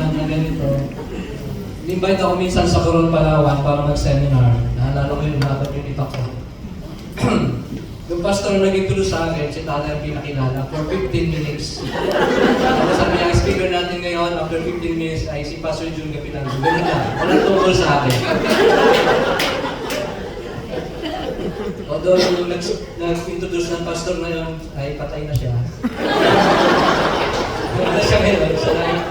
alam na ganito. Invite ako minsan sa Coron, Palawan para mag-seminar. Naalala ko yung dapat yung itak ko. Yung pastor na nag-introduce sa akin, si Tatay ang pinakilala, for 15 minutes. Tapos sabi niya, ang speaker natin ngayon, after 15 minutes, ay si Pastor Jun Gapilan. Ganun na, walang tungkol sa akin. Although yung nag-introduce ng pastor na yun, ay patay na siya. Wala na siya ngayon, sa life.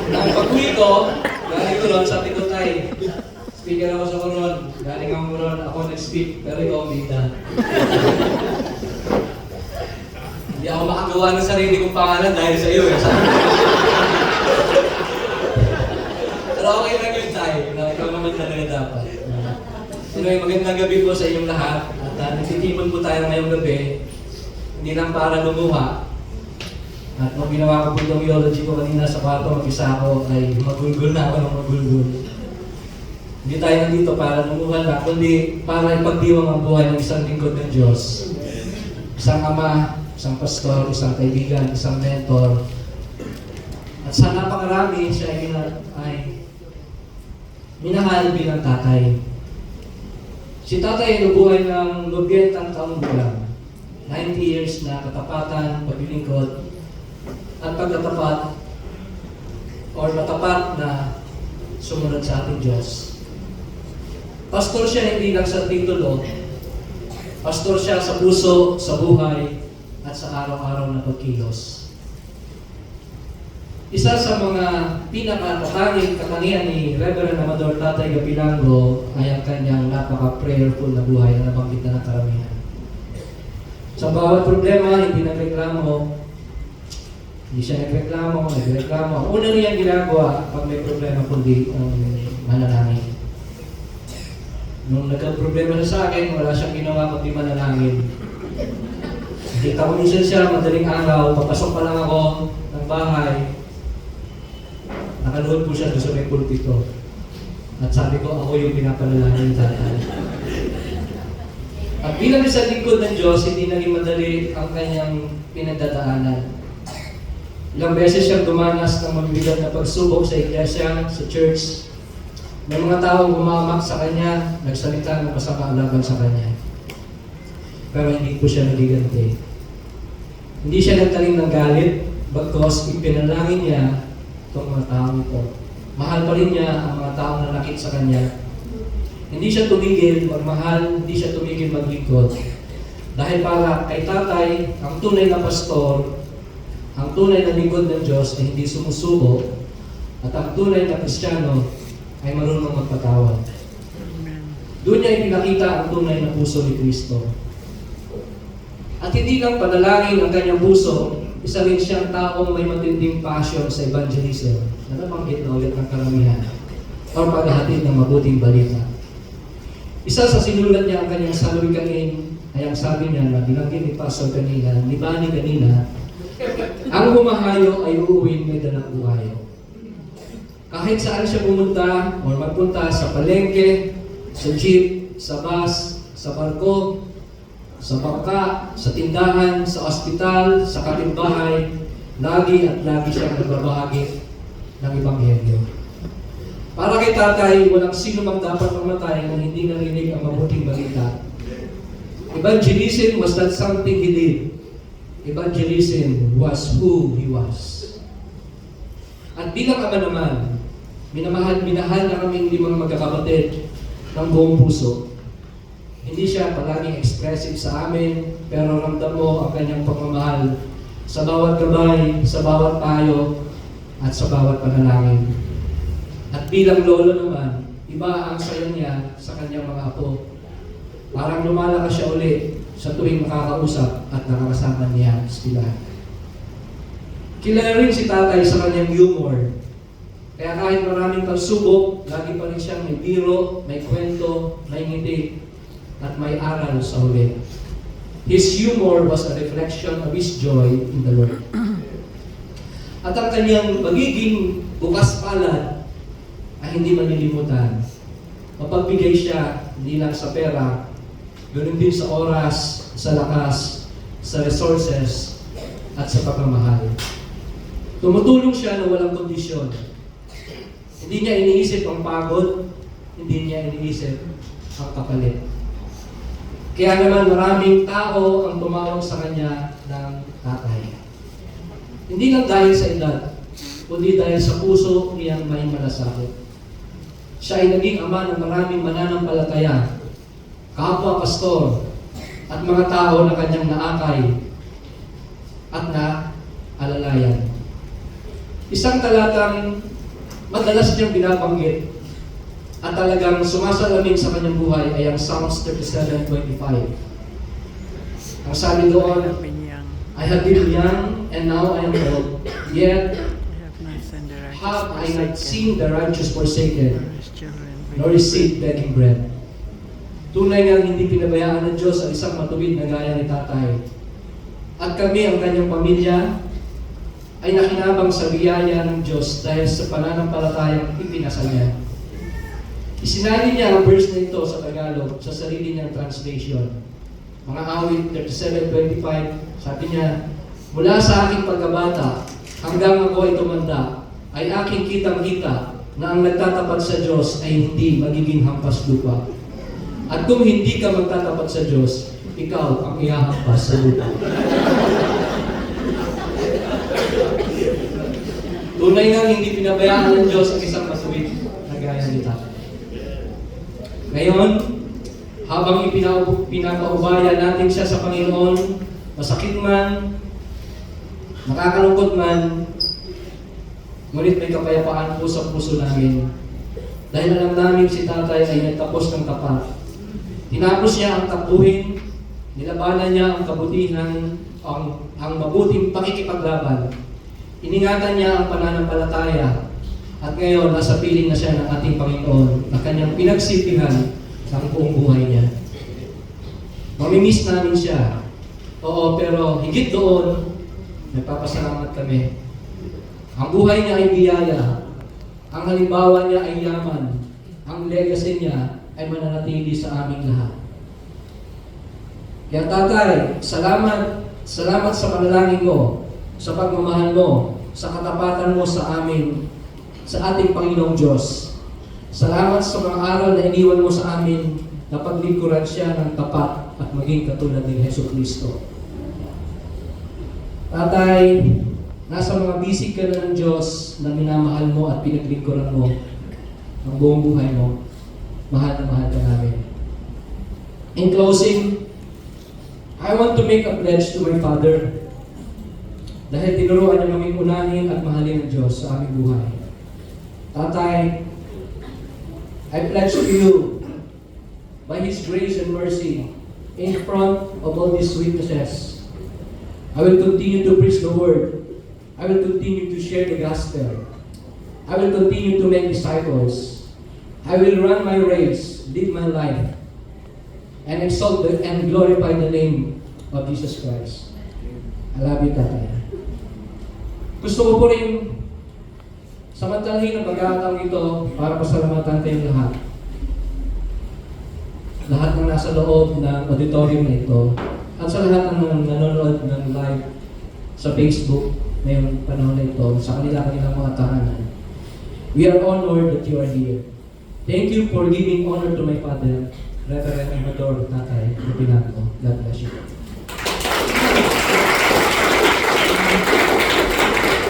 Ang pag-uwi ko, galing ko ron, sabi ko, Tay, speaker ako sa Coron, galing ako ron, ako nag-speak, pero ikaw bida. Hindi ako makagawa ng sarili kong pangalan dahil sa iyo. Pero okay lang yun, Tay, na ikaw naman talaga dapat. Anyway, magandang gabi po sa inyong lahat. At nagtitipon po tayo ngayong gabi, hindi lang para lumuha. At nung ginawa ko po itong theology ko kanina sa kwarto, mag-isa ako, ay magulgul na ako ng magulgul. Hindi tayo nandito para lumuha na, kundi para ipagdiwang ang buhay ng isang lingkod ng Diyos. Isang ama, isang pastor, isang kaibigan, isang mentor. At sa napakarami, siya ay minahal bilang tatay. Si tatay ay nabuhay ng 90 taong gulang. 90 years na katapatan, paglilingkod, at pagkatapat or matapat na sumunod sa ating Diyos. Pastor siya hindi lang sa titulo, pastor siya sa puso, sa buhay, at sa araw-araw na pagkilos. Isa sa mga pinakatatanging katangian ni Reverend Amador Tatay Gapilango ay ang kanyang napaka-prayerful na buhay na nabanggit na ng karamihan. Sa bawat problema, hindi nagreklamo, hindi siya nagreklamo. Ang una niyang ginagawa pag may problema kundi manalangin. Nung nagka-problema na sa akin, wala siyang ginawa kundi manalangin. Kita ko minsan siya, madaling araw, papasok pa lang ako ng bahay, nakaluhod po siya doon sa may pulpito. At sabi ko, ako yung pinapanalangin tatay. At bilang isang lingkod ng Diyos, hindi naging madali ang kanyang pinagdadaanan. Ilang beses siyang dumanas ng mabibigat na pagsubok sa iglesia, sa church. May mga taong gumamak sa kanya, nagsalita ng masama laban sa kanya. Pero hindi po siya nagiganti. Hindi siya nagtanim ng galit, bagkos ipinalangin niya itong mga taong ito. Mahal pa rin niya ang mga taong nanakit sa kanya. Hindi siya tumigil magmahal, hindi siya tumigil maglingkod. Dahil para kay tatay, ang tunay na pastor, ang tunay na lingkod ng Diyos ay hindi sumusubo, at ang tunay na Kristiyano ay marunong magpatawad. Doon niya ipinakita ang tunay na puso ni Kristo. At hindi lang panalangin ang kanyang puso, isa rin siyang taong may matinding passion sa evangelism. Nabanggit na ulit ng karamihan o paghahatid ng mabuting balita. Isa sa sinulat niya ang kanyang salwikain ay ang sabi niya na binanggit ni Pastor kanina, ni Bani kanina, ang humahayo ay uuwin may dalang buhayo. Kahit saan siya pumunta o magpunta sa palengke, sa jeep, sa bus, sa barko, sa bangka, sa tindahan, sa ospital, sa kapitbahay, lagi at lagi siyang nagbabahagi ng Ebanghelyo. Para kay tatay, walang sino mang dapat mamatay na hindi narinig ang mabuting balita. Evangelism was not something he did. Evangelism was who he was. At bilang ama naman, minahal na kaming 5 magkakapatid ng buong puso. Hindi siya palaging expressive sa amin, pero ramdam mo ang kanyang pagmamahal sa bawat gabay, sa bawat payo, at sa bawat panalangin. At bilang lolo naman, iba ang saya niya sa kanyang mga apo. Parang lumalakas siya uli sa tuwing makakausap at nakakasama niya sila. Kilala rin si tatay sa kanyang humor. Kaya kahit maraming pagsubok, lagi pa rin siyang may biro, may kwento, may ngiti, at may aral sa huli. His humor was a reflection of his joy in the Lord. At ang kanyang magiging bukas palad ay hindi malilimutan. Mapagbigay siya hindi lang sa pera, ganoon din sa oras, sa lakas, sa resources, at sa pagmamahal. Tumutulong siya na walang kondisyon. Hindi niya iniisip ang pagod, hindi niya iniisip ang kapalit. Kaya naman maraming tao ang tumawag sa kanya ng tatay. Hindi lang dahil sa edad, kundi dahil sa puso niyang may malasakit. Siya ay naging ama ng maraming mananampalataya, kapwa pastor, at mga tao na kanyang naakay at naalalayan. Isang talatang madalas niyang binabanggit at talagang sumasalamin sa kanyang buhay ay ang Psalms 37:25. Ang sabi doon, I have been young and now I am old, yet have I not seen the righteous forsaken, nor his seed begging bread. Tunay nga hindi pinabayaan ng Diyos ang isang matuwid na gaya ni tatay. At kami, ang kanyang pamilya, ay nakinabang sa biyaya ng Diyos dahil sa pananampalatayang ipinasa niya. Isinalin niya ang verse na ito sa Tagalog sa sarili niyang translation. Mga awit 37:25, sabi niya, mula sa aking pagkabata hanggang ako ay tumanda, ay aking kitang-kita na ang nagtatapat sa Diyos ay hindi magiging hampas lupa. At kung hindi ka magtatapat sa Diyos, ikaw ang ihahampas sa lupa. Tunay nga hindi pinabayaan ng Diyos ang isang masuwid na gaya nito. Ngayon, habang pinapaubaya natin siya sa Panginoon, masakit man, nakakalungkot man, ngunit may kapayapaan po sa puso namin. Dahil alam namin si tatay ay nagtapos ng tapat. Tinapos niya ang takbuhin, nilabanan niya ang kabutihan, ang mabuting pakikipaglaban. Iningatan niya ang pananampalataya at ngayon nasa piling na siya ng ating Panginoon na kanyang pinagsilbihan ng buong buhay niya. Mamimiss namin siya. Oo, pero higit doon, nagpapasalamat kami. Ang buhay niya ay biyaya. Ang halimbawa niya ay yaman. Ang legacy niya ay mananatili sa aming lahat. Kaya tatay, salamat sa panalangin mo, sa pagmamahal mo, sa katapatan mo sa amin, sa ating Panginoong Diyos. Salamat sa mga araw na iniwan mo sa amin na paglingkuran siya ng tapat at maging katulad ni Jesucristo. Tatay, nasa mga bisig ka na ng Diyos na minamahal mo at pinaglingkuran mo ang buong buhay mo. Mahal na mahal ka namin. In closing, I want to make a pledge to my father. Dahil tinuruan niya kaming unahin at mahalin ng Diyos sa aming buhay. Tatay, I pledge to you, by His grace and mercy, in front of all these witnesses, I will continue to preach the Word. I will continue to share the Gospel. I will continue to make disciples. I will run my race, live my life, and exalt and glorify the name of Jesus Christ. I love you, Tatay. Gusto ko po rin samantalahin ang pagkakataon ito para pasalamatan kayong lahat. Lahat ng nasa loob ng auditorium na ito at sa lahat ng nanonood ng live sa Facebook ngayong panahon na ito, sa kanilang mga tahanan. We are honored that you are here. Thank you for giving honor to my father, Reverend Amador Tatay Lupinato. God bless you.